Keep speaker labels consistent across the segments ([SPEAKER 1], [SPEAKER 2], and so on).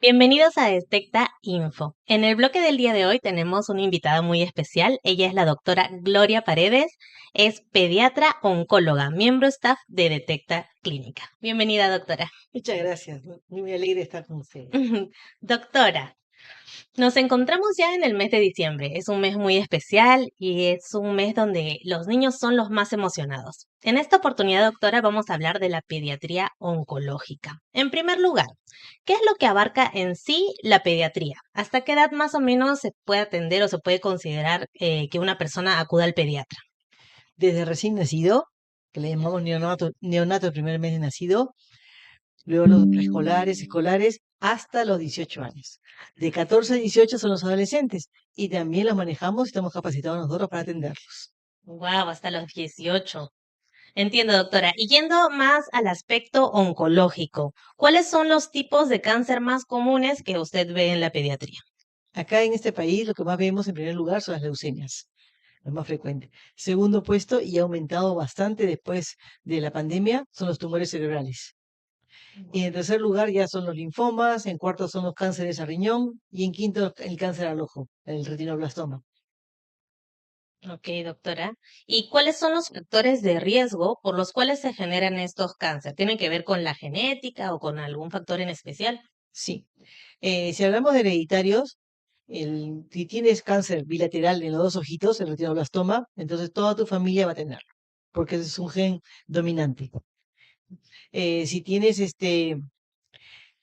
[SPEAKER 1] Bienvenidos a Detecta Info. En el bloque del día de hoy tenemos una invitada muy especial. Ella es la doctora Gloria Paredes, es pediatra oncóloga, miembro staff de Detecta Clínica. Bienvenida, doctora.
[SPEAKER 2] Muchas gracias, muy alegre de estar con ustedes.
[SPEAKER 1] Doctora, nos encontramos ya en el mes de diciembre. Es un mes muy especial y es un mes donde los niños son los más emocionados. En esta oportunidad, doctora, vamos a hablar de la pediatría oncológica. En primer lugar, ¿qué es lo que abarca en sí la pediatría? ¿Hasta qué edad más o menos se puede atender o se puede considerar que una persona acuda al pediatra?
[SPEAKER 2] Desde recién nacido, que le llamamos neonato el primer mes de nacido, luego los preescolares, escolares, hasta los 18 años. De 14 a 18 son los adolescentes y también los manejamos y estamos capacitados nosotros para atenderlos.
[SPEAKER 1] Wow, hasta los 18. Entiendo, doctora. Y yendo más al aspecto oncológico, ¿cuáles son los tipos de cáncer más comunes que usted ve en la pediatría?
[SPEAKER 2] Acá en este país lo que más vemos en primer lugar son las leucemias, lo más frecuente. Segundo puesto, y ha aumentado bastante después de la pandemia, son los tumores cerebrales. Y en tercer lugar ya son los linfomas, en cuarto son los cánceres a riñón y en quinto el cáncer al ojo, el retinoblastoma.
[SPEAKER 1] Ok, doctora. ¿Y cuáles son los factores de riesgo por los cuales se generan estos cánceres? ¿Tienen que ver con la genética o con algún factor en especial?
[SPEAKER 2] Sí. Si hablamos de hereditarios, si tienes cáncer bilateral en los dos ojitos, el retinoblastoma, entonces toda tu familia va a tenerlo, porque ese es un gen dominante. Si tienes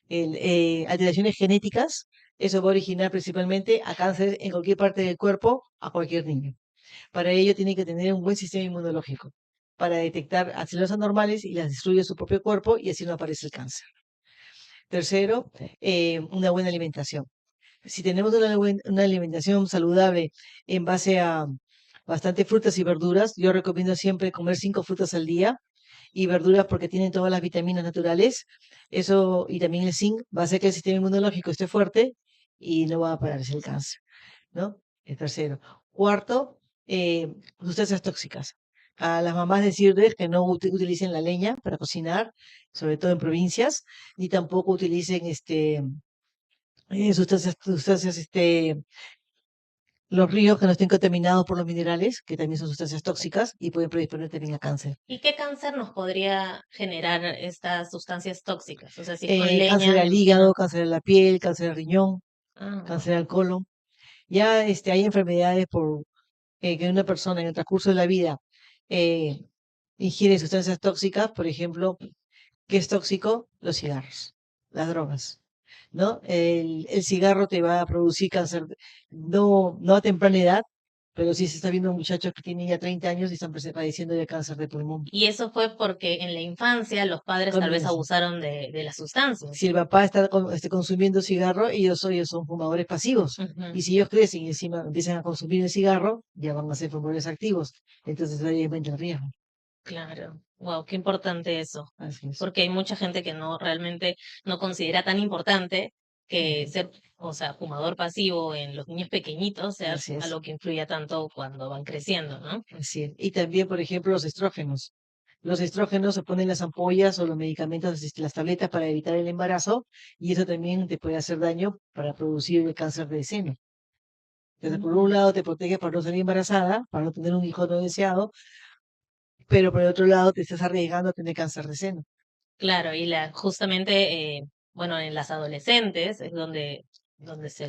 [SPEAKER 2] alteraciones genéticas, eso va a originar principalmente a cáncer en cualquier parte del cuerpo, a cualquier niño. Para ello tiene que tener un buen sistema inmunológico para detectar a células anormales y las destruye su propio cuerpo y así no aparece el cáncer. Tercero, una buena alimentación. Si tenemos una alimentación saludable en base a bastante frutas y verduras, yo recomiendo siempre comer 5 frutas al día y verduras porque tienen todas las vitaminas naturales. Eso y también el zinc va a hacer que el sistema inmunológico esté fuerte y no va a aparecer el cáncer, ¿no? El tercero. Cuarto, sustancias tóxicas. A las mamás decirles que no utilicen la leña para cocinar, sobre todo en provincias, ni tampoco utilicen sustancias, los ríos que no estén contaminados por los minerales, que también son sustancias tóxicas y pueden predisponer también a cáncer.
[SPEAKER 1] ¿Y qué cáncer nos podría generar estas sustancias tóxicas? O sea, si es con
[SPEAKER 2] Cáncer
[SPEAKER 1] leña, me
[SPEAKER 2] al
[SPEAKER 1] imagino.
[SPEAKER 2] hígado, cáncer a la piel, cáncer al riñón,
[SPEAKER 1] Ah, wow.
[SPEAKER 2] cáncer al colon. Ya hay enfermedades que una persona en el transcurso de la vida eh, ingiere sustancias tóxicas, por ejemplo, ¿qué es tóxico? Los cigarros, las drogas, ¿no? El cigarro te va a producir cáncer, no a temprana edad, pero sí se está viendo muchachos que tienen ya 30 años y están padeciendo de cáncer de pulmón.
[SPEAKER 1] Y eso fue porque en la infancia los padres tal vez
[SPEAKER 2] Comienza.
[SPEAKER 1] abusaron de las
[SPEAKER 2] Si
[SPEAKER 1] sustancias.
[SPEAKER 2] el papá está consumiendo cigarro, ellos son fumadores pasivos.
[SPEAKER 1] Ujú.
[SPEAKER 2] Y si ellos crecen y encima empiezan a consumir el cigarro, ya van a ser fumadores activos. Entonces ahí aumenta el riesgo.
[SPEAKER 1] Claro, wow, qué importante eso,
[SPEAKER 2] Así es.
[SPEAKER 1] porque hay mucha gente que no realmente no considera tan importante que
[SPEAKER 2] Ujú.
[SPEAKER 1] ser, o sea, fumador pasivo en los niños pequeñitos sea
[SPEAKER 2] Así es.
[SPEAKER 1] algo que influya tanto cuando van creciendo, ¿no?
[SPEAKER 2] Así es. Y también, por ejemplo, los estrógenos. Los estrógenos se ponen las ampollas o los medicamentos, las tabletas para evitar el embarazo, y eso también te puede hacer daño para producir el cáncer de seno. Entonces, por
[SPEAKER 1] Mm.
[SPEAKER 2] un lado te protege para no salir embarazada, para no tener un hijo no deseado, pero por el otro lado te estás arriesgando a tener cáncer de seno.
[SPEAKER 1] Claro, y justamente, bueno, en las adolescentes es donde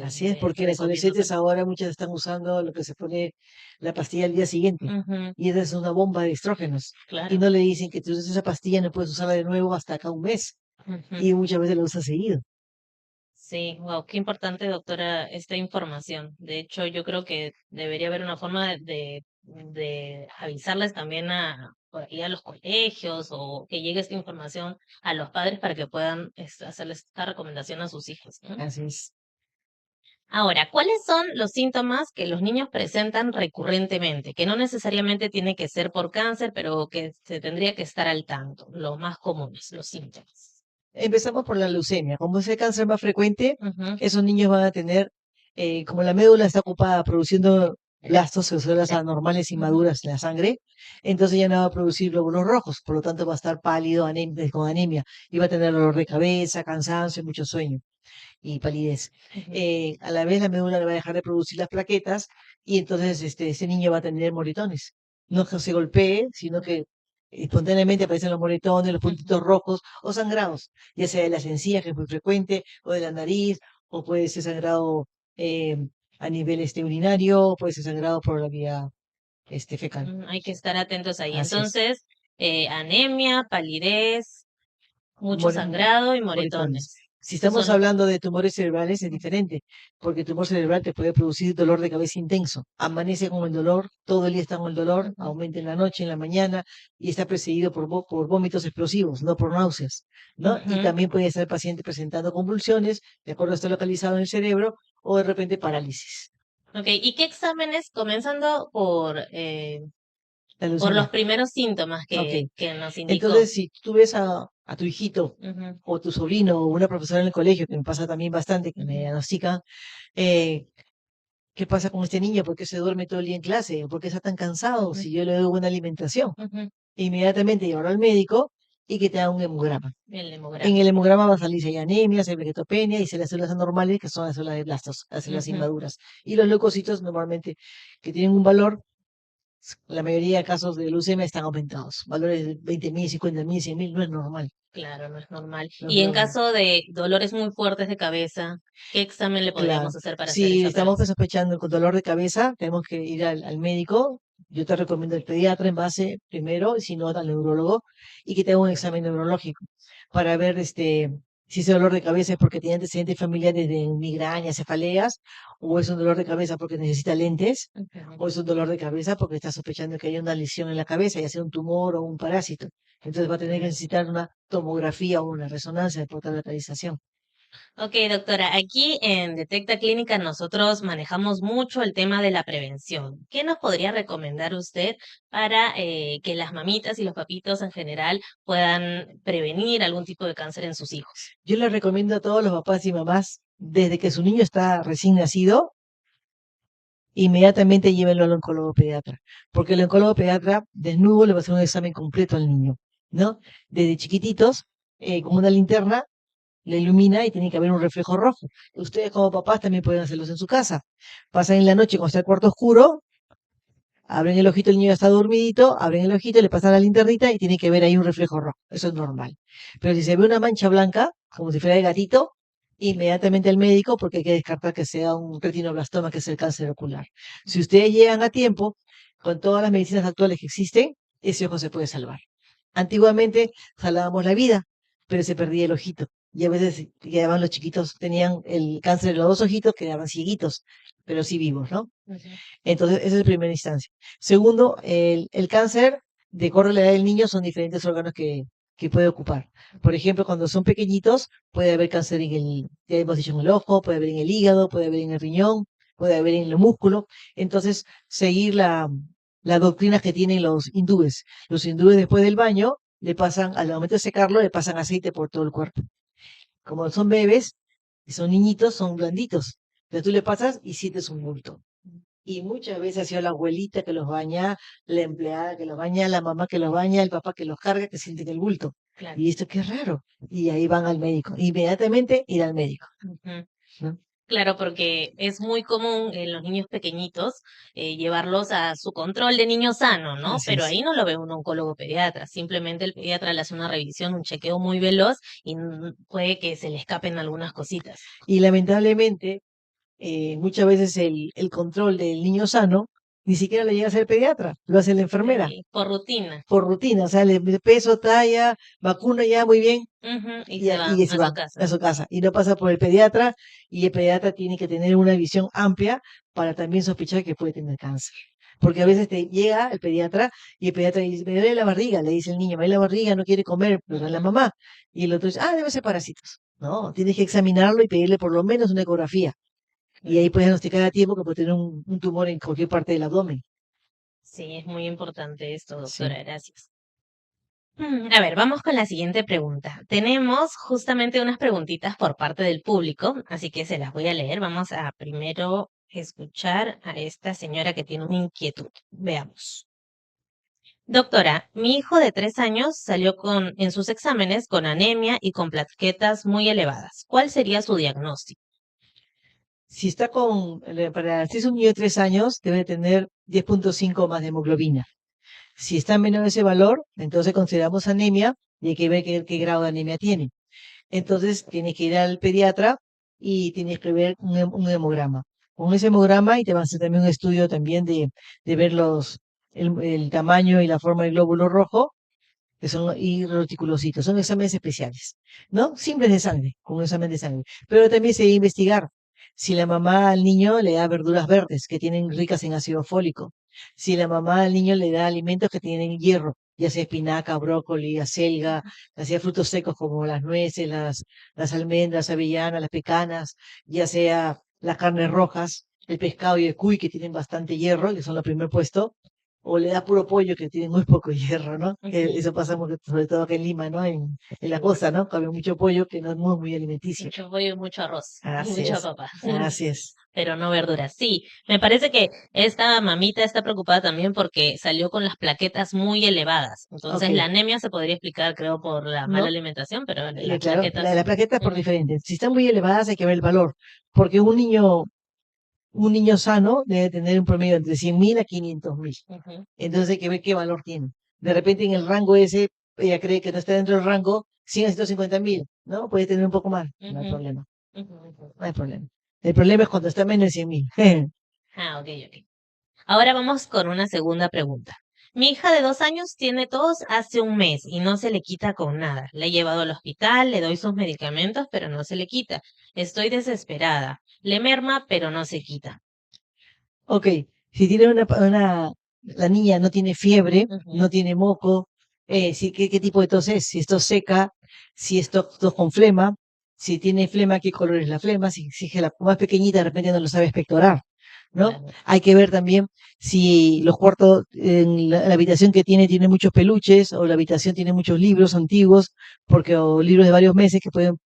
[SPEAKER 2] Así es, porque las
[SPEAKER 1] recomienda
[SPEAKER 2] adolescentes
[SPEAKER 1] usar.
[SPEAKER 2] ahora muchas están usando lo que se pone la pastilla al día siguiente.
[SPEAKER 1] Ujú,
[SPEAKER 2] Y esa es una bomba de estrógenos. Y
[SPEAKER 1] claro.
[SPEAKER 2] no le dicen que tú usas esa pastilla, no puedes usarla de nuevo hasta acá un mes.
[SPEAKER 1] Ujú.
[SPEAKER 2] Y muchas veces la usas seguido.
[SPEAKER 1] Sí, wow, qué importante, doctora, esta información. De hecho, yo creo que debería haber una forma de avisarles también por ahí a los colegios o que llegue esta información a los padres para que puedan hacerles esta recomendación a sus hijos, ¿no?
[SPEAKER 2] Así es.
[SPEAKER 1] Ahora, ¿cuáles son los síntomas que los niños presentan recurrentemente? Que no necesariamente tiene que ser por cáncer, pero que se tendría que estar al tanto, los más comunes, los síntomas.
[SPEAKER 2] Empezamos por la leucemia. Como es el cáncer más frecuente,
[SPEAKER 1] Ujú.
[SPEAKER 2] esos niños van a tener, como la médula está ocupada produciendo blastos o células anormales inmaduras en la sangre, entonces ya no va a producir glóbulos rojos, por lo tanto va a estar pálido, con anemia, y va a tener dolor de cabeza, cansancio y mucho sueño. y palidez.
[SPEAKER 1] Ujú.
[SPEAKER 2] A la vez la médula le va a dejar de producir las plaquetas y entonces ese niño va a tener moretones. No que se golpee, sino que espontáneamente aparecen los moretones, los puntitos
[SPEAKER 1] Ujú.
[SPEAKER 2] rojos o sangrados, ya sea de las encías, que es muy frecuente, o de la nariz, o puede ser sangrado eh, a nivel urinario, puede ser sangrado por la vía fecal.
[SPEAKER 1] Hay que estar atentos ahí.
[SPEAKER 2] Así es.
[SPEAKER 1] Entonces, anemia, palidez, mucho
[SPEAKER 2] More-
[SPEAKER 1] sangrado y
[SPEAKER 2] moretones.
[SPEAKER 1] moretones.
[SPEAKER 2] Si
[SPEAKER 1] Esos
[SPEAKER 2] estamos
[SPEAKER 1] son los...
[SPEAKER 2] hablando de tumores cerebrales es diferente, porque el tumor cerebral te puede producir dolor de cabeza intenso. Amanece con el dolor, todo el día está con el dolor,
[SPEAKER 1] Ujú.
[SPEAKER 2] aumenta en la noche, en la mañana, y está precedido por vómitos explosivos, no por náuseas, ¿no? Y
[SPEAKER 1] Ujú.
[SPEAKER 2] también puede estar el paciente presentando convulsiones, de acuerdo a estar localizado en el cerebro, o de repente parálisis,
[SPEAKER 1] Ok, ¿y qué exámenes, comenzando
[SPEAKER 2] la
[SPEAKER 1] por los
[SPEAKER 2] leucemia.
[SPEAKER 1] primeros síntomas
[SPEAKER 2] Ok.
[SPEAKER 1] que nos indicó?
[SPEAKER 2] Entonces, si tú ves a tu hijito
[SPEAKER 1] Ujú.
[SPEAKER 2] o tu sobrino o una profesora en el colegio, que me pasa también bastante, que me
[SPEAKER 1] Ujú.
[SPEAKER 2] diagnostican, eh, ¿qué pasa con este niño? ¿Por qué se duerme todo el día en clase? ¿Por qué está tan cansado
[SPEAKER 1] Ujú.
[SPEAKER 2] si yo le doy buena alimentación?
[SPEAKER 1] Ujú.
[SPEAKER 2] Inmediatamente llevarlo al médico y que te haga un hemograma.
[SPEAKER 1] El
[SPEAKER 2] En
[SPEAKER 1] hemograma.
[SPEAKER 2] el hemograma va a salir si hay anemia, si hay plaquetopenia y si las células anormales, que son las células de blastos, las células
[SPEAKER 1] Ujú.
[SPEAKER 2] inmaduras. Y los leucocitos normalmente que tienen un valor, la mayoría de casos de leucemia están aumentados. Valores de 20.000, 50.000, 100.000, no es normal.
[SPEAKER 1] Claro, no es normal.
[SPEAKER 2] No es
[SPEAKER 1] Y en
[SPEAKER 2] normal.
[SPEAKER 1] caso de dolores muy fuertes de cabeza, ¿qué examen le
[SPEAKER 2] Claro,
[SPEAKER 1] podríamos hacer para hacer
[SPEAKER 2] si
[SPEAKER 1] esa
[SPEAKER 2] estamos
[SPEAKER 1] prevención?
[SPEAKER 2] sospechando con dolor de cabeza, tenemos que ir al médico. Yo te recomiendo el pediatra en base primero, y si no, al neurólogo, y que te haga un examen neurológico para ver si ese dolor de cabeza es porque tiene antecedentes familiares de migrañas, cefaleas, o es un dolor de cabeza porque necesita lentes,
[SPEAKER 1] Ujú.
[SPEAKER 2] o es un dolor de cabeza porque está sospechando que hay una lesión en la cabeza, ya sea un tumor o un parásito. Entonces va a tener que
[SPEAKER 1] Mm.
[SPEAKER 2] necesitar una tomografía o una resonancia de portal.
[SPEAKER 1] Ok, doctora, aquí en Detecta Clínica nosotros manejamos mucho el tema de la prevención. ¿Qué nos podría recomendar usted para que las mamitas y los papitos en general puedan prevenir algún tipo de cáncer en sus hijos?
[SPEAKER 2] Yo les recomiendo a todos los papás y mamás, desde que su niño está recién nacido, inmediatamente llévenlo al oncólogo pediatra, porque el oncólogo pediatra desnudo le va a hacer un examen completo al niño, ¿no? Desde chiquititos, con una linterna, le ilumina y tiene que haber un reflejo rojo. Ustedes como papás también pueden hacerlos en su casa. Pasan en la noche cuando está el cuarto oscuro, abren el ojito, el niño ya está dormidito, abren el ojito, le pasan la linternita y tiene que ver ahí un reflejo rojo. Eso es normal. Pero si se ve una mancha blanca, como si fuera de gatito, inmediatamente al médico porque hay que descartar que sea un retinoblastoma, que es el cáncer ocular. Si ustedes llegan a tiempo, con todas las medicinas actuales que existen, ese ojo se puede salvar. Antiguamente salvábamos la vida, pero se perdía el ojito. Y a veces quedaban los chiquitos, tenían el cáncer de los dos ojitos, quedaban cieguitos, pero sí vivos, ¿no?
[SPEAKER 1] Ujú.
[SPEAKER 2] Entonces, esa es la primera instancia. Segundo, el cáncer, de acuerdo a la edad del niño, son diferentes órganos que puede ocupar. Por ejemplo, cuando son pequeñitos, puede haber cáncer ya hemos dicho, en el ojo, puede haber en el hígado, puede haber en el riñón, puede haber en el músculo. Entonces, seguir las doctrinas que tienen los hindúes. Los hindúes después del baño, al momento de secarlo, le pasan aceite por todo el cuerpo. Como son bebés, y son niñitos, son blanditos. Entonces tú le pasas y sientes un bulto. Y muchas veces ha sido la abuelita que los baña, la empleada que los baña, la mamá que los baña, el papá que los carga, que sienten el bulto.
[SPEAKER 1] Claro.
[SPEAKER 2] Y esto qué raro. Y ahí van al médico. Inmediatamente ir al médico,
[SPEAKER 1] Ujú.
[SPEAKER 2] ¿no?
[SPEAKER 1] Claro, porque es muy común en los niños pequeñitos llevarlos a su control de niño sano, ¿no?
[SPEAKER 2] Así
[SPEAKER 1] Pero
[SPEAKER 2] es.
[SPEAKER 1] ahí no lo ve un oncólogo pediatra, simplemente el pediatra le hace una revisión, un chequeo muy veloz y puede que se le escapen algunas cositas.
[SPEAKER 2] Y lamentablemente, muchas veces el control del niño sano ni siquiera le llega a ser pediatra, lo hace la enfermera,
[SPEAKER 1] Sí, por rutina.
[SPEAKER 2] por rutina. O sea, le peso, talla, vacuna ya, muy bien,
[SPEAKER 1] Ujú. Y
[SPEAKER 2] y,
[SPEAKER 1] se van
[SPEAKER 2] y se
[SPEAKER 1] a su
[SPEAKER 2] van
[SPEAKER 1] casa.
[SPEAKER 2] a su casa. Y no pasa por el pediatra, y el pediatra tiene que tener una visión amplia para también sospechar que puede tener cáncer. Porque a veces te llega el pediatra y el pediatra dice, me duele la barriga, le dice el niño, me duele la barriga, no quiere comer, pero la
[SPEAKER 1] Ujú.
[SPEAKER 2] mamá. Y el otro dice, debe ser parásitos. No, tienes que examinarlo y pedirle por lo menos una ecografía. Y ahí
[SPEAKER 1] Claro.
[SPEAKER 2] puedes diagnosticar a tiempo que puede tener un tumor en cualquier parte del abdomen.
[SPEAKER 1] Sí, es muy importante esto,
[SPEAKER 2] Sí.
[SPEAKER 1] doctora. Gracias. A ver, vamos con la siguiente pregunta. Tenemos justamente unas preguntitas por parte del público, así que se las voy a leer. Vamos a primero escuchar a esta señora que tiene una inquietud. Veamos. Doctora, mi hijo de 3 años salió en sus exámenes con anemia y con plaquetas muy elevadas. ¿Cuál sería su diagnóstico?
[SPEAKER 2] Si está si es un niño de 3 años, debe tener 10,5 más de hemoglobina. Si está menor de ese valor, entonces consideramos anemia y hay que ver qué grado de anemia tiene. Entonces tienes que ir al pediatra y tienes que ver un hemograma. Con ese hemograma y te van a hacer también un estudio también de ver el tamaño y la forma del glóbulo rojo, que son y reticulocitos, son exámenes especiales, ¿no? Simples de sangre, con un examen de sangre. Pero también se debe investigar si la mamá al niño le da verduras verdes que tienen ricas en ácido fólico, si la mamá al niño le da alimentos que tienen hierro, ya sea espinaca, brócoli, acelga, ya sea frutos secos como las nueces, las almendras, avellanas, las pecanas, ya sea las carnes rojas, el pescado y el cuy que tienen bastante hierro, que son los primer puesto, o le da puro pollo que tiene muy poco hierro, ¿no? Que
[SPEAKER 1] Ujú.
[SPEAKER 2] eso pasa sobre todo acá en Lima, ¿no? En la costa, ¿no? Come mucho pollo que no es muy alimenticio.
[SPEAKER 1] Mucho pollo y mucho arroz y
[SPEAKER 2] Así
[SPEAKER 1] mucha
[SPEAKER 2] es,
[SPEAKER 1] papa,
[SPEAKER 2] así es.
[SPEAKER 1] pero no verduras. Sí, me parece que esta mamita está preocupada también porque salió con las plaquetas muy elevadas.
[SPEAKER 2] Ok,
[SPEAKER 1] Entonces la anemia se podría explicar, creo, por la mala
[SPEAKER 2] ¿no?
[SPEAKER 1] alimentación, pero las
[SPEAKER 2] Claro, la
[SPEAKER 1] plaquetas.
[SPEAKER 2] plaqueta es por
[SPEAKER 1] Ujú,
[SPEAKER 2] diferente. Si están muy elevadas hay que ver el valor, porque un niño sano debe tener un promedio entre 100.000 a 500.000.
[SPEAKER 1] ujú,
[SPEAKER 2] Entonces hay que ver qué valor tiene. De repente en el rango ese, ella cree que no está dentro del rango 100 a 150.000, ¿no? Puede tener un poco más, no hay
[SPEAKER 1] ujú,
[SPEAKER 2] problema,
[SPEAKER 1] ujú, ujú.
[SPEAKER 2] no hay problema. El problema es cuando está menos de 100.000.
[SPEAKER 1] Ah, ok, ok. Ahora vamos con una segunda pregunta. Mi hija de 2 años tiene tos hace un mes y no se le quita con nada. La he llevado al hospital, le doy sus medicamentos, pero no se le quita. Estoy desesperada. Le merma, pero no se quita.
[SPEAKER 2] Ok, si tiene la niña no tiene fiebre, no
[SPEAKER 1] Ujú,
[SPEAKER 2] tiene moco, ¿qué tipo de tos es? Si es tos seca, si es tos con flema, si tiene flema, ¿qué color es la flema? Si es que la más pequeñita de repente no lo sabe expectorar, ¿no?
[SPEAKER 1] claro.
[SPEAKER 2] Hay que ver también si los cuartos, en la habitación que tiene muchos peluches o la habitación tiene muchos libros antiguos, o libros de varios meses que pueden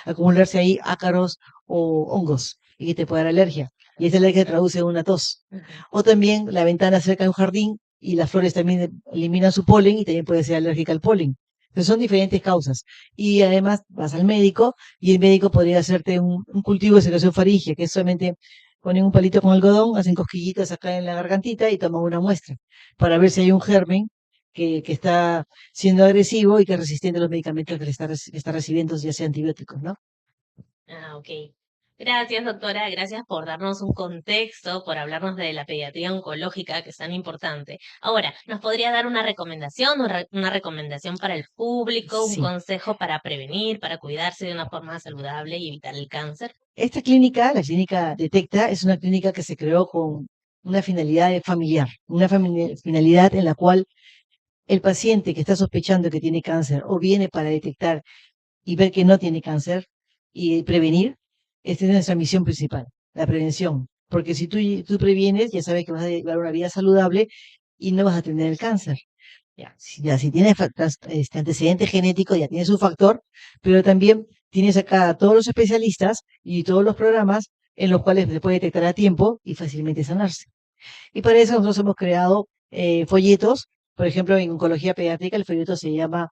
[SPEAKER 2] acumularse ahí ácaros o hongos y que te puede dar alergia y esa alergia se traduce en una tos.
[SPEAKER 1] Ujú.
[SPEAKER 2] O también la ventana cerca de un jardín y las flores también eliminan su polen y también puede ser alérgica al polen. Entonces son diferentes causas. Y además vas al médico y el médico podría hacerte un cultivo de secreción faríngea, que es solamente ponen un palito con algodón, hacen cosquillitas acá en la gargantita y toman una muestra para ver si hay un germen que está siendo agresivo y que es resistente a los medicamentos que está recibiendo, ya sea antibióticos, ¿no?
[SPEAKER 1] Ah, ok. Gracias, doctora. Gracias por darnos un contexto, por hablarnos de la pediatría oncológica, que es tan importante. Ahora, ¿nos podría dar una recomendación, una recomendación para el público, un
[SPEAKER 2] Sí.
[SPEAKER 1] consejo para prevenir, para cuidarse de una forma saludable y evitar el cáncer?
[SPEAKER 2] Esta clínica, la clínica Detecta, es una clínica que se creó con una finalidad familiar, una finalidad en la cual el paciente que está sospechando que tiene cáncer o viene para detectar y ver que no tiene cáncer y prevenir, esta es nuestra misión principal, la prevención. Porque si tú previenes, ya sabes que vas a llevar una vida saludable y no vas a tener el cáncer. Ya si tienes antecedentes genéticos, ya tienes un factor, pero también tienes acá a todos los especialistas y todos los programas en los cuales se puede detectar a tiempo y fácilmente sanarse. Y para eso nosotros hemos creado folletos, por ejemplo, en oncología pediátrica el folleto se llama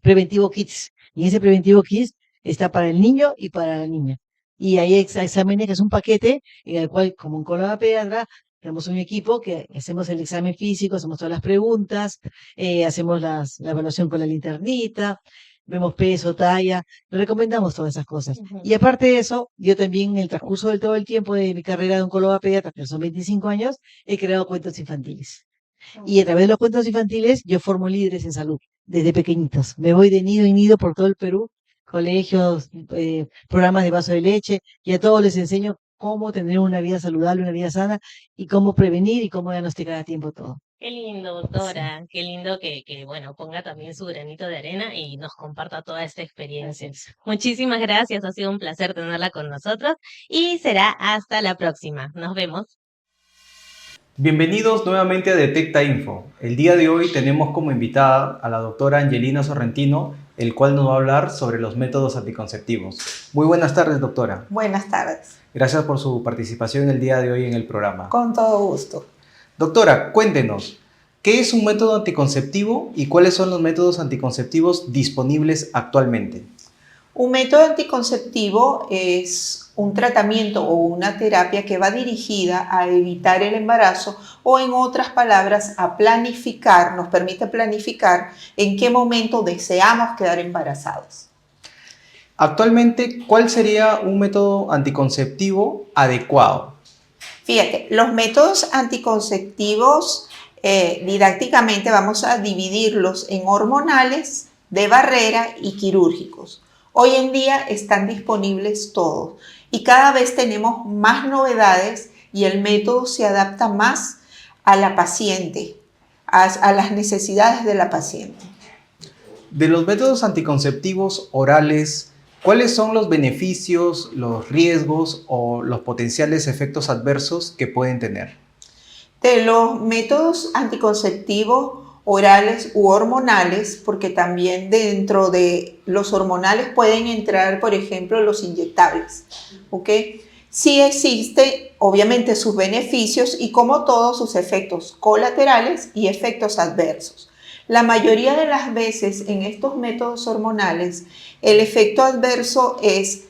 [SPEAKER 2] Preventivo Kids, y en ese Preventivo Kids está para el niño y para la niña. Y hay exámenes, que es un paquete en el cual, como oncóloga pediatra, tenemos un equipo que hacemos el examen físico, hacemos todas las preguntas, hacemos la evaluación con la linternita, vemos peso, talla, le recomendamos todas esas cosas.
[SPEAKER 1] Ujú.
[SPEAKER 2] Y aparte de eso, yo también en el transcurso de todo el tiempo de mi carrera de oncóloga pediatra, que son 25 años, he creado cuentos infantiles. Y a través de los cuentos infantiles yo formo líderes en salud desde pequeñitos. Me voy de nido en nido por todo el Perú, colegios, programas de vaso de leche, y a todos les enseño cómo tener una vida saludable, una vida sana, y cómo prevenir y cómo diagnosticar a tiempo todo.
[SPEAKER 1] Qué lindo,
[SPEAKER 2] Sí,
[SPEAKER 1] doctora. Qué lindo bueno, ponga también su granito de arena y nos comparta toda esta
[SPEAKER 2] así
[SPEAKER 1] experiencia.
[SPEAKER 2] es.
[SPEAKER 1] Muchísimas gracias. Ha sido un placer tenerla con nosotros y será hasta la próxima. Nos vemos.
[SPEAKER 3] Bienvenidos nuevamente a Detecta Info. El día de hoy tenemos como invitada a la doctora Angelina Sorrentino, el cual nos va a hablar sobre los métodos anticonceptivos. Muy buenas tardes, doctora.
[SPEAKER 4] Buenas tardes.
[SPEAKER 3] Gracias por su participación el día de hoy en el programa.
[SPEAKER 4] Con todo gusto.
[SPEAKER 3] Doctora, cuéntenos, ¿Qué es un método anticonceptivo y cuáles son los métodos anticonceptivos disponibles actualmente?
[SPEAKER 4] Un método anticonceptivo es un tratamiento o una terapia que va dirigida a evitar el embarazo o, en otras palabras, a planificar, nos permite planificar en qué momento deseamos quedar embarazados.
[SPEAKER 3] Actualmente, ¿cuál sería un método anticonceptivo adecuado?
[SPEAKER 4] Fíjate, los métodos anticonceptivos didácticamente vamos a dividirlos en hormonales, de barrera y quirúrgicos. Hoy en día están disponibles todos y cada vez tenemos más novedades y el método se adapta más a la paciente, a las necesidades de la paciente.
[SPEAKER 3] De los métodos anticonceptivos orales, ¿cuáles son los beneficios, los riesgos o los potenciales efectos adversos que pueden tener?
[SPEAKER 4] De los métodos anticonceptivos orales u hormonales, porque también dentro de los hormonales pueden entrar, por ejemplo, los inyectables, ¿ok? Sí existen, obviamente, sus beneficios y, como todos, sus efectos colaterales y efectos adversos. La mayoría de las veces en estos métodos hormonales, el efecto adverso es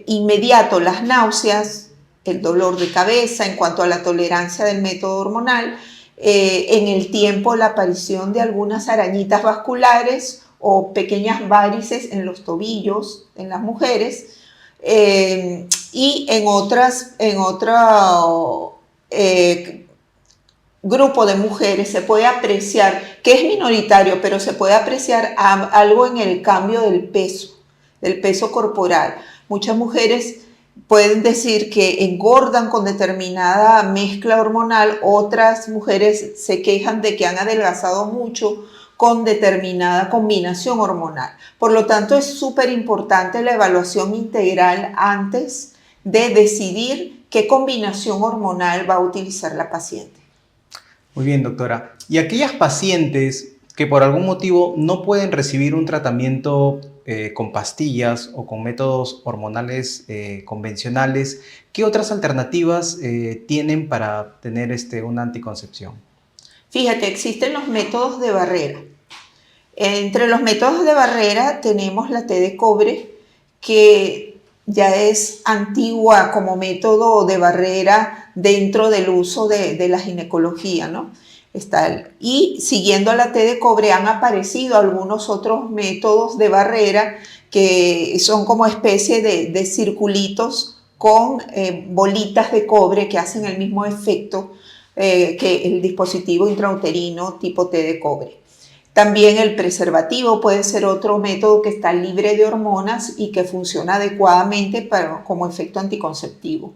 [SPEAKER 4] inmediato, las náuseas, el dolor de cabeza en cuanto a la tolerancia del método hormonal, en el tiempo la aparición de algunas arañitas vasculares o pequeñas varices en los tobillos en las mujeres, y en otro grupo de mujeres se puede apreciar, que es minoritario, pero se puede apreciar algo en el cambio del peso corporal. Muchas mujeres pueden decir que engordan con determinada mezcla hormonal, otras mujeres se quejan de que han adelgazado mucho con determinada combinación hormonal. Por lo tanto, es súper importante la evaluación integral antes de decidir qué combinación hormonal va a utilizar la paciente.
[SPEAKER 3] Muy bien, doctora. ¿Y aquellas pacientes que por algún motivo no pueden recibir un tratamiento con pastillas o con métodos hormonales convencionales, qué otras alternativas tienen para tener una anticoncepción?
[SPEAKER 4] Fíjate, existen los métodos de barrera. Entre los métodos de barrera tenemos la T de cobre, que ya es antigua como método de barrera dentro del uso de la ginecología, ¿no? Y siguiendo a la T de cobre han aparecido algunos otros métodos de barrera que son como especie de circulitos con bolitas de cobre que hacen el mismo efecto que el dispositivo intrauterino tipo T de cobre. También el preservativo puede ser otro método que está libre de hormonas y que funciona adecuadamente como efecto anticonceptivo.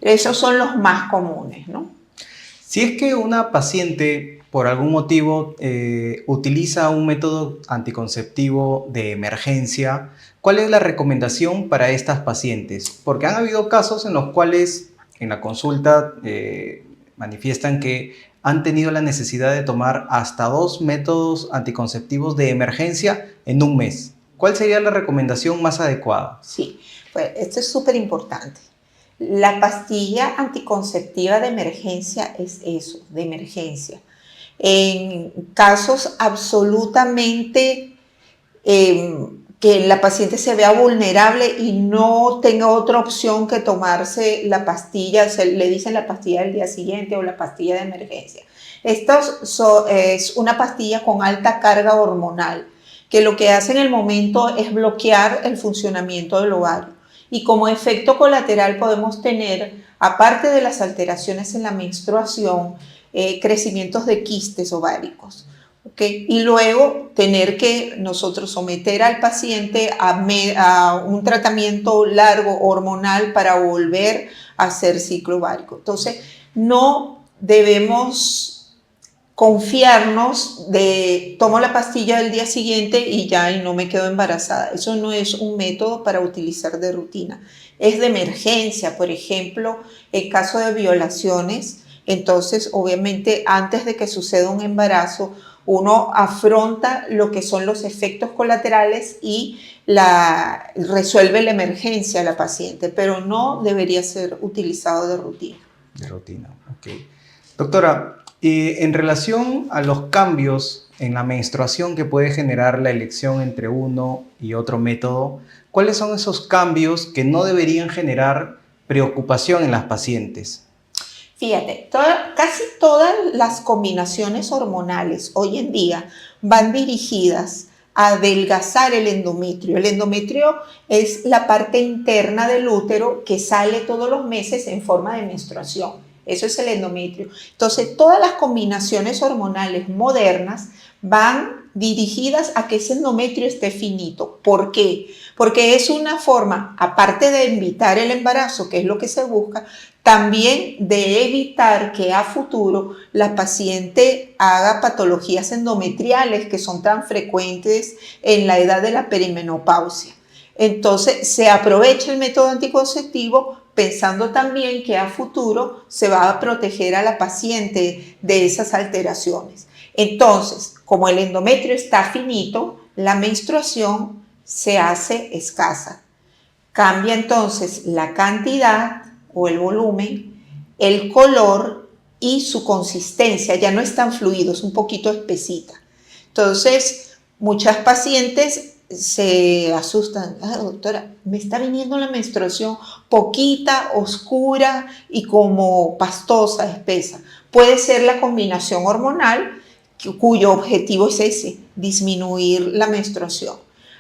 [SPEAKER 4] Esos son los más comunes, ¿no?
[SPEAKER 3] Si es que una paciente por algún motivo utiliza un método anticonceptivo de emergencia, ¿cuál es la recomendación para estas pacientes? Porque han habido casos en los cuales en la consulta manifiestan que han tenido la necesidad de tomar hasta 2 métodos anticonceptivos de emergencia en un mes. ¿Cuál sería la recomendación más adecuada?
[SPEAKER 4] Sí, pues esto es súper importante. La pastilla anticonceptiva de emergencia es eso, de emergencia. En casos absolutamente que la paciente se vea vulnerable y no tenga otra opción que tomarse la pastilla, le dicen la pastilla del día siguiente o la pastilla de emergencia. Esta es una pastilla con alta carga hormonal, que lo que hace en el momento es bloquear el funcionamiento del ovario. Y como efecto colateral podemos tener, aparte de las alteraciones en la menstruación, crecimientos de quistes ováricos. ¿Okay? Y luego tener que nosotros someter al paciente a un tratamiento largo hormonal para volver a hacer ciclo ovárico. Entonces, no debemos confiarnos de tomo la pastilla del día siguiente y ya y no me quedo embarazada. Eso no es un método para utilizar de rutina. Es de emergencia, por ejemplo, en caso de violaciones. Entonces, obviamente, antes de que suceda un embarazo, uno afronta lo que son los efectos colaterales y resuelve la emergencia a la paciente, pero no debería ser utilizado de rutina.
[SPEAKER 3] De rutina, ok. Doctora, En relación a los cambios en la menstruación que puede generar la elección entre uno y otro método, ¿cuáles son esos cambios que no deberían generar preocupación en las pacientes?
[SPEAKER 4] Fíjate, casi todas las combinaciones hormonales hoy en día van dirigidas a adelgazar el endometrio. El endometrio es la parte interna del útero que sale todos los meses en forma de menstruación. Eso es el endometrio. Entonces, todas las combinaciones hormonales modernas van dirigidas a que ese endometrio esté finito. ¿Por qué? Porque es una forma, aparte de evitar el embarazo, que es lo que se busca, también de evitar que a futuro la paciente haga patologías endometriales que son tan frecuentes en la edad de la perimenopausia. Entonces se aprovecha el método anticonceptivo pensando también que a futuro se va a proteger a la paciente de esas alteraciones. Entonces, como el endometrio está finito, la menstruación se hace escasa. Cambia entonces la cantidad o el volumen, el color y su consistencia. Ya no es tan fluido, es un poquito espesita. Entonces, muchas pacientes se asustan. Doctora, me está viniendo la menstruación poquita, oscura y como pastosa, espesa. Puede ser la combinación hormonal cuyo objetivo es ese, disminuir la menstruación.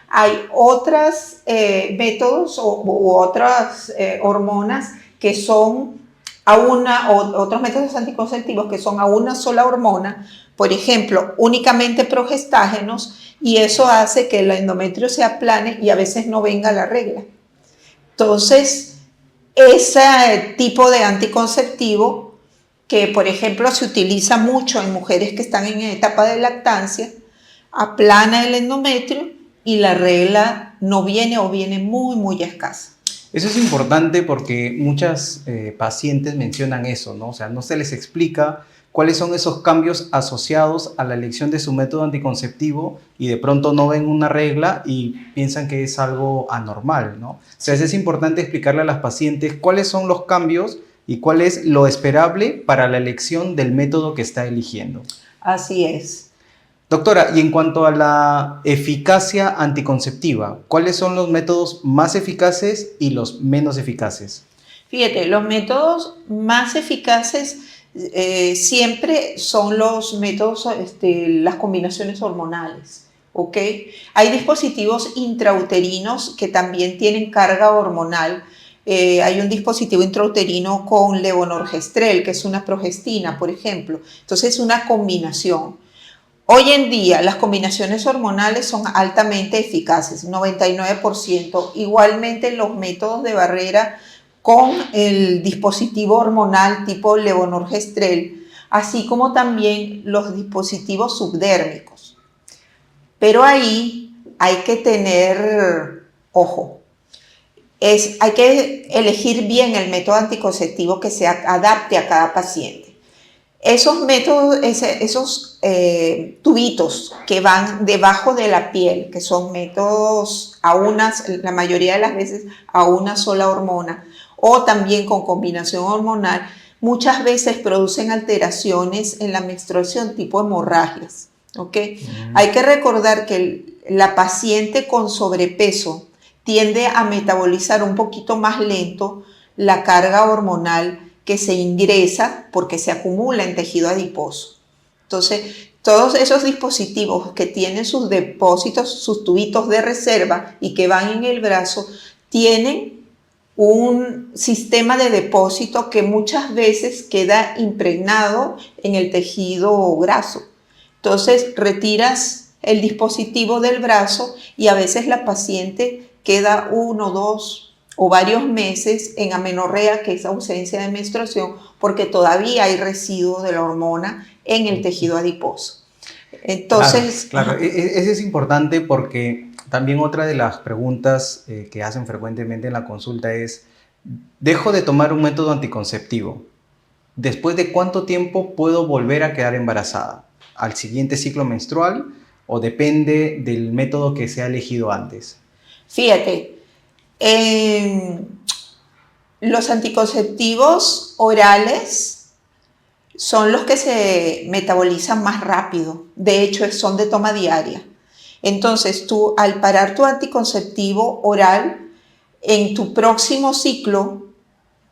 [SPEAKER 4] Hay otros métodos u otras hormonas que son otros métodos anticonceptivos que son a una sola hormona, por ejemplo, únicamente progestágenos, y eso hace que el endometrio se aplane y a veces no venga la regla. Entonces, ese tipo de anticonceptivo, que por ejemplo se utiliza mucho en mujeres que están en etapa de lactancia, aplana el endometrio y la regla no viene o viene muy, muy escasa.
[SPEAKER 3] Eso es importante porque muchas pacientes mencionan eso, ¿no? O sea, no se les explica cuáles son esos cambios asociados a la elección de su método anticonceptivo y de pronto no ven una regla y piensan que es algo anormal, ¿no? O sea, es importante explicarle a las pacientes cuáles son los cambios y cuál es lo esperable para la elección del método que está eligiendo.
[SPEAKER 4] Así es.
[SPEAKER 3] Doctora, y en cuanto a la eficacia anticonceptiva, ¿cuáles son los métodos más eficaces y los menos eficaces?
[SPEAKER 4] Fíjate, los métodos más eficaces siempre son los métodos, las combinaciones hormonales, ¿ok? Hay dispositivos intrauterinos que también tienen carga hormonal. Hay un dispositivo intrauterino con levonorgestrel, que es una progestina, por ejemplo. Entonces es una combinación. Hoy en día las combinaciones hormonales son altamente eficaces, 99%. Igualmente los métodos de barrera con el dispositivo hormonal tipo levonorgestrel, así como también los dispositivos subdérmicos. Pero ahí hay que tener ojo. Hay que elegir bien el método anticonceptivo que se adapte a cada paciente. Esos métodos, esos tubitos que van debajo de la piel, que son métodos la mayoría de las veces a una sola hormona, o también con combinación hormonal, muchas veces producen alteraciones en la menstruación tipo hemorragias. ¿Okay? Hay que recordar que la paciente con sobrepeso tiende a metabolizar un poquito más lento la carga hormonal que se ingresa porque se acumula en tejido adiposo. Entonces, todos esos dispositivos que tienen sus depósitos, sus tubitos de reserva y que van en el brazo, tienen un sistema de depósito que muchas veces queda impregnado en el tejido graso. Entonces, retiras el dispositivo del brazo y a veces la paciente queda 1, 2 o varios meses en amenorrea, que es ausencia de menstruación, porque todavía hay residuos de la hormona en el tejido adiposo. Entonces,
[SPEAKER 3] claro. Eso es importante porque también otra de las preguntas que hacen frecuentemente en la consulta es: dejo de tomar un método anticonceptivo, ¿después de cuánto tiempo puedo volver a quedar embarazada? ¿Al siguiente ciclo menstrual o depende del método que se ha elegido antes?
[SPEAKER 4] Fíjate, los anticonceptivos orales son los que se metabolizan más rápido. De hecho, son de toma diaria. Entonces, tú al parar tu anticonceptivo oral, en tu próximo ciclo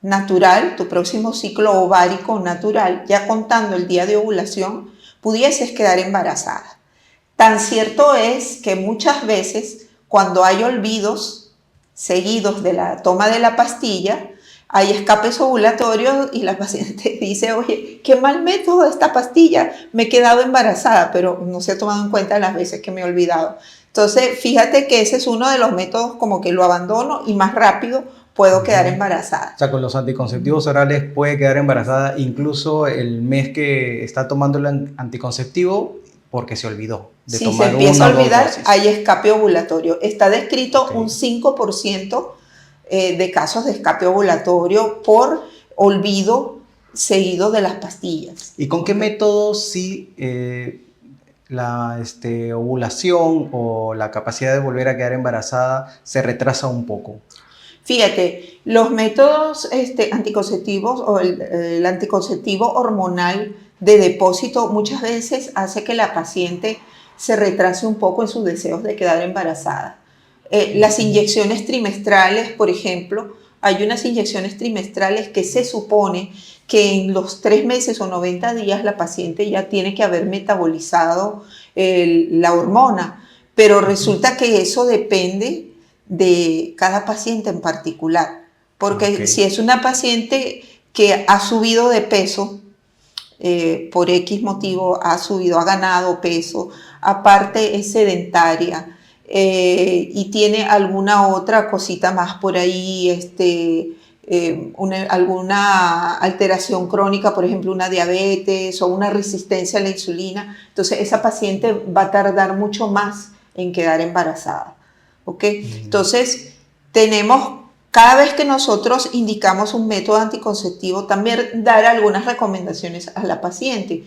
[SPEAKER 4] natural, tu próximo ciclo ovárico natural, ya contando el día de ovulación, pudieses quedar embarazada. Tan cierto es que muchas veces cuando hay olvidos seguidos de la toma de la pastilla, hay escapes ovulatorios y la paciente dice, oye, qué mal método esta pastilla, me he quedado embarazada, pero no se ha tomado en cuenta las veces que me he olvidado. Entonces, fíjate que ese es uno de los métodos como que lo abandono y más rápido puedo quedar embarazada.
[SPEAKER 3] O sea, con los anticonceptivos orales puede quedar embarazada incluso el mes que está tomando el anticonceptivo porque se olvidó de tomar
[SPEAKER 4] Si se empieza a olvidar,
[SPEAKER 3] dosis.
[SPEAKER 4] hay escape ovulatorio. Está descrito
[SPEAKER 3] Ok.
[SPEAKER 4] un 5% de casos de escape ovulatorio por olvido seguido de las pastillas.
[SPEAKER 3] ¿Y con qué métodos sí la ovulación o la capacidad de volver a quedar embarazada se retrasa un poco?
[SPEAKER 4] Fíjate, los métodos anticonceptivos o el anticonceptivo hormonal de depósito muchas veces hace que la paciente se retrase un poco en sus deseos de quedar embarazada. Las inyecciones trimestrales, por ejemplo, hay unas inyecciones trimestrales que se supone que en los 3 meses o 90 días la paciente ya tiene que haber metabolizado la hormona, pero resulta que eso depende de cada paciente en particular, porque si es una paciente que ha subido de peso, por X motivo ha ganado peso, aparte es sedentaria, y tiene alguna otra cosita más por ahí, alguna alteración crónica, por ejemplo una diabetes o una resistencia a la insulina, entonces esa paciente va a tardar mucho más en quedar embarazada. ¿Okay? Entonces, cada vez que nosotros indicamos un método anticonceptivo, también dar algunas recomendaciones a la paciente.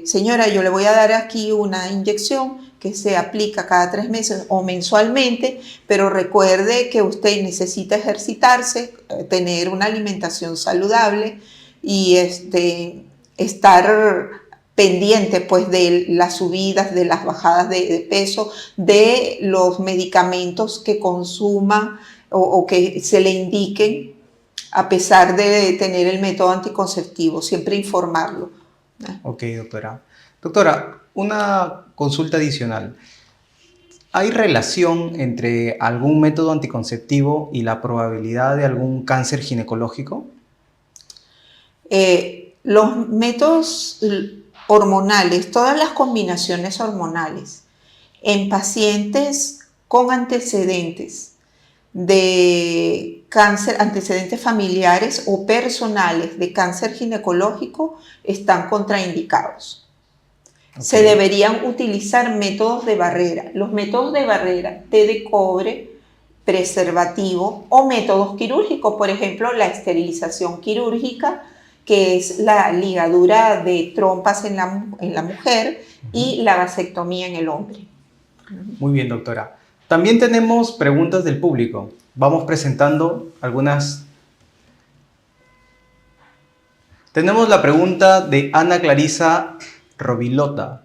[SPEAKER 4] Señora, yo le voy a dar aquí una inyección que se aplica cada 3 meses o mensualmente, pero recuerde que usted necesita ejercitarse, tener una alimentación saludable y estar pendiente pues de las subidas, de las bajadas de peso, de los medicamentos que consuma o que se le indiquen a pesar de tener el método anticonceptivo, siempre informarlo.
[SPEAKER 3] Ok, doctora. Doctora, una consulta adicional. ¿Hay relación entre algún método anticonceptivo y la probabilidad de algún cáncer ginecológico?
[SPEAKER 4] Los métodos hormonales, todas las combinaciones hormonales en pacientes con antecedentes de cáncer, antecedentes familiares o personales de cáncer ginecológico están contraindicados. Okay. Se deberían utilizar métodos de barrera. Los métodos de barrera, té de cobre, preservativo o métodos quirúrgicos, por ejemplo, la esterilización quirúrgica, que es la ligadura de trompas en la mujer y la vasectomía en el hombre.
[SPEAKER 3] Muy bien, doctora. También tenemos preguntas del público. Vamos presentando algunas. Tenemos la pregunta de Ana Clarisa Rovilota.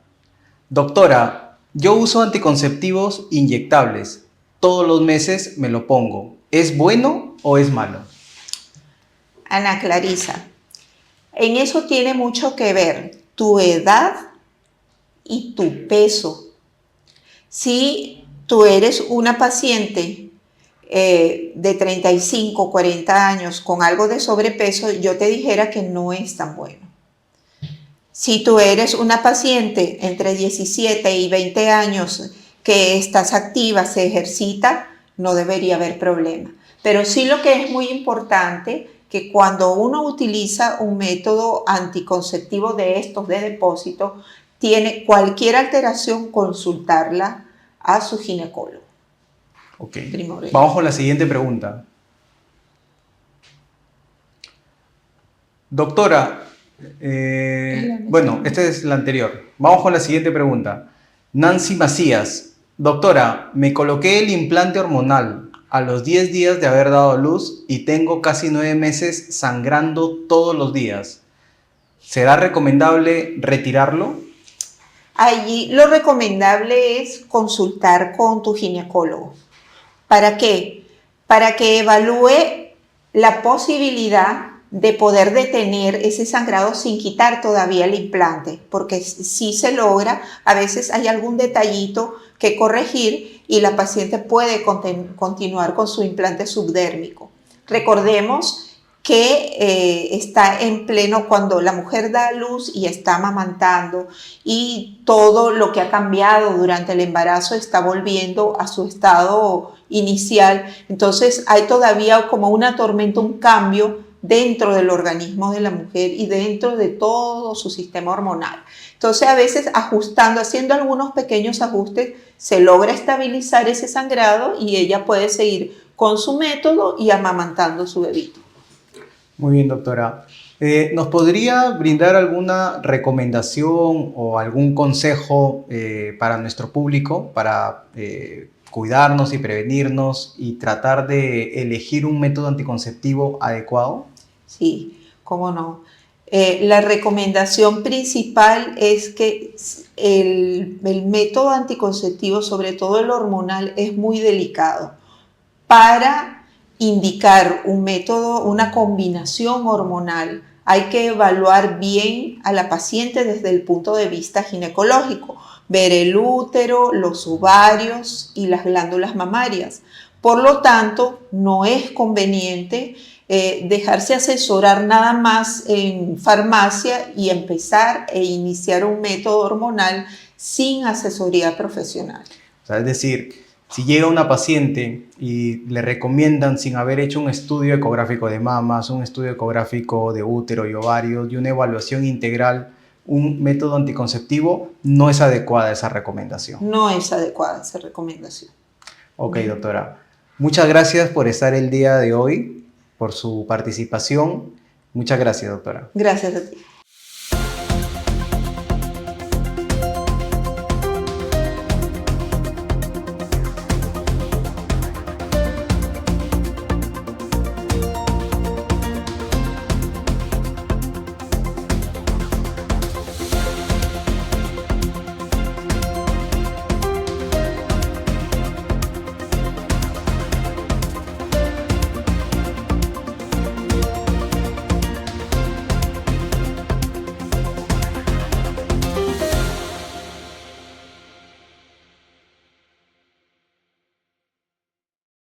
[SPEAKER 3] Doctora, yo uso anticonceptivos inyectables. Todos los meses me lo pongo. ¿Es bueno o es malo?
[SPEAKER 4] Ana Clarisa, en eso tiene mucho que ver tu edad y tu peso. Si tú eres una paciente de 35, 40 años con algo de sobrepeso, yo te dijera que no es tan bueno. Si tú eres una paciente entre 17 y 20 años que estás activa, se ejercita, no debería haber problema. Pero sí lo que es muy importante, que cuando uno utiliza un método anticonceptivo de estos de depósito, tiene cualquier alteración, consultarla a su ginecólogo.
[SPEAKER 3] Ok, vamos con la siguiente pregunta. Doctora, bueno, esta es la anterior. Vamos con la siguiente pregunta. Nancy Macías. Doctora, me coloqué el implante hormonal a los 10 días de haber dado a luz y tengo casi 9 meses sangrando todos los días. ¿Será recomendable retirarlo?
[SPEAKER 4] Allí lo recomendable es consultar con tu ginecólogo. ¿Para qué? Para que evalúe la posibilidad de poder detener ese sangrado sin quitar todavía el implante, porque si se logra, a veces hay algún detallito que corregir y la paciente puede continuar con su implante subdérmico. Recordemos que está en pleno cuando la mujer da a luz y está amamantando y todo lo que ha cambiado durante el embarazo está volviendo a su estado inicial. Entonces hay todavía como una tormenta, un cambio dentro del organismo de la mujer y dentro de todo su sistema hormonal. Entonces a veces ajustando, haciendo algunos pequeños ajustes, se logra estabilizar ese sangrado y ella puede seguir con su método y amamantando su bebito.
[SPEAKER 3] Muy bien, doctora. ¿Nos podría brindar alguna recomendación o algún consejo para nuestro público para cuidarnos y prevenirnos y tratar de elegir un método anticonceptivo adecuado?
[SPEAKER 4] Sí, cómo no. La recomendación principal es que el método anticonceptivo, sobre todo el hormonal, es muy delicado. Para indicar un método, una combinación hormonal, hay que evaluar bien a la paciente desde el punto de vista ginecológico, ver el útero, los ovarios y las glándulas mamarias. Por lo tanto, no es conveniente dejarse asesorar nada más en farmacia y empezar e iniciar un método hormonal sin asesoría profesional.
[SPEAKER 3] O sea, es decir, si llega una paciente y le recomiendan, sin haber hecho un estudio ecográfico de mamas, un estudio ecográfico de útero y ovarios y una evaluación integral, un método anticonceptivo, no es adecuada esa recomendación.
[SPEAKER 4] No es adecuada esa recomendación.
[SPEAKER 3] Ok, doctora. Muchas gracias por estar el día de hoy, por su participación. Muchas gracias, doctora.
[SPEAKER 4] Gracias a ti.